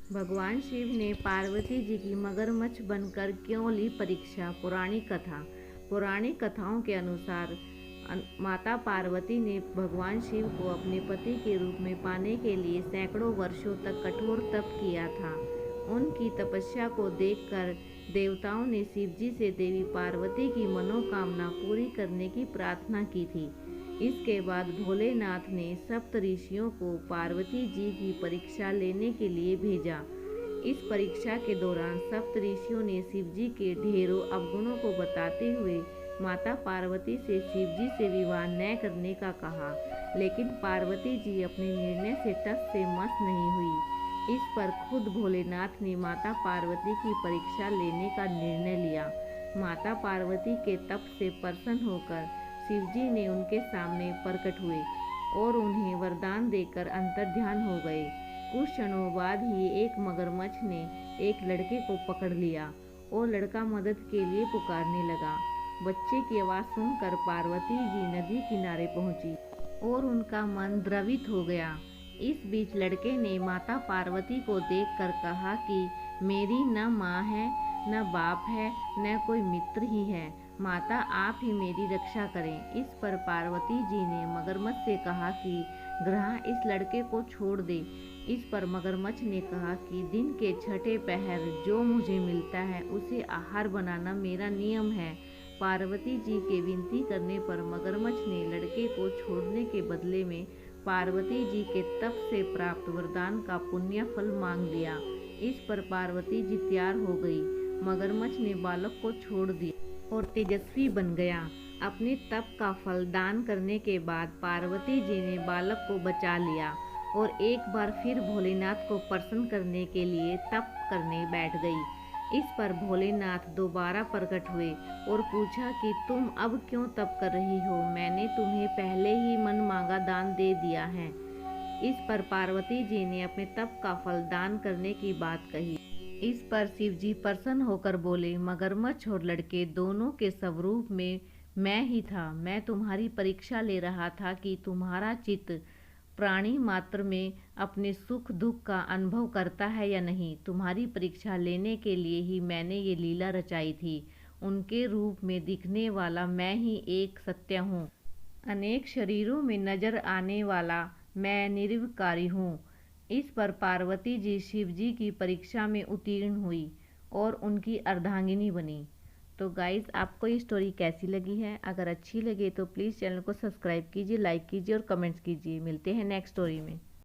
भगवान शिव ने पार्वती जी की मगरमच्छ बनकर क्यों ली परीक्षा। पौराणिक कथा। पौराणिक कथाओं के अनुसार माता पार्वती ने भगवान शिव को अपने पति के रूप में पाने के लिए सैकड़ों वर्षों तक कठोर तप किया था। उनकी तपस्या को देखकर देवताओं ने शिव जी से देवी पार्वती की मनोकामना पूरी करने की प्रार्थना की थी। इसके बाद भोलेनाथ ने सप्त ऋषियों को पार्वती जी की परीक्षा लेने के लिए भेजा। इस परीक्षा के दौरान सप्त ऋषियों ने शिव जी के ढेरों अवगुणों को बताते हुए माता पार्वती से शिव जी से विवाह न करने का कहा, लेकिन पार्वती जी अपने निर्णय से टस से मस नहीं हुई। इस पर खुद भोलेनाथ ने माता पार्वती की परीक्षा लेने का निर्णय लिया। माता पार्वती के तप से प्रसन्न होकर शिवजी ने उनके सामने प्रकट हुए और उन्हें वरदान देकर अंतर्ध्यान हो गए। कुछ क्षणों बाद ही एक मगरमच्छ ने एक लड़के को पकड़ लिया और लड़का मदद के लिए पुकारने लगा। बच्चे की आवाज़ सुनकर पार्वती जी नदी किनारे पहुंची और उनका मन द्रवित हो गया। इस बीच लड़के ने माता पार्वती को देखकर कहा कि मेरी न माँ है, न बाप है, न कोई मित्र ही है। माता, आप ही मेरी रक्षा करें। इस पर पार्वती जी ने मगरमच्छ से कहा कि ग्रह इस लड़के को छोड़ दे। इस पर मगरमच्छ ने कहा कि दिन के छठे पहर जो मुझे मिलता है उसे आहार बनाना मेरा नियम है। पार्वती जी के विनती करने पर मगरमच्छ ने लड़के को छोड़ने के बदले में पार्वती जी के तप से प्राप्त वरदान का पुण्य फल मांग लिया। इस पर पार्वती जी तैयार हो गई। मगरमच्छ ने बालक को छोड़ दिया और तेजस्वी बन गया। अपने तप का फल दान करने के बाद पार्वती जी ने बालक को बचा लिया और एक बार फिर भोलेनाथ को प्रसन्न करने के लिए तप करने बैठ गई। इस पर भोलेनाथ दोबारा प्रकट हुए और पूछा कि तुम अब क्यों तप कर रही हो? मैंने तुम्हें पहले ही मन मांगा दान दे दिया है। इस पर पार्वती जी ने अपने तप का फल दान करने की बात कही। इस पर शिव जी प्रसन्न होकर बोले, मगरमच्छ और लड़के दोनों के स्वरूप में मैं ही था। मैं तुम्हारी परीक्षा ले रहा था कि तुम्हारा चित्त प्राणी मात्र में अपने सुख दुख का अनुभव करता है या नहीं। तुम्हारी परीक्षा लेने के लिए ही मैंने ये लीला रचाई थी। उनके रूप में दिखने वाला मैं ही एक सत्य हूँ। अनेक शरीरों में नजर आने वाला मैं निर्विकारी हूँ। इस पर पार्वती जी शिव जी की परीक्षा में उत्तीर्ण हुई और उनकी अर्धांगिनी बनी। तो गाइज़, आपको ये स्टोरी कैसी लगी है? अगर अच्छी लगे तो प्लीज़ चैनल को सब्सक्राइब कीजिए, लाइक कीजिए और कमेंट्स कीजिए। मिलते हैं नेक्स्ट स्टोरी में।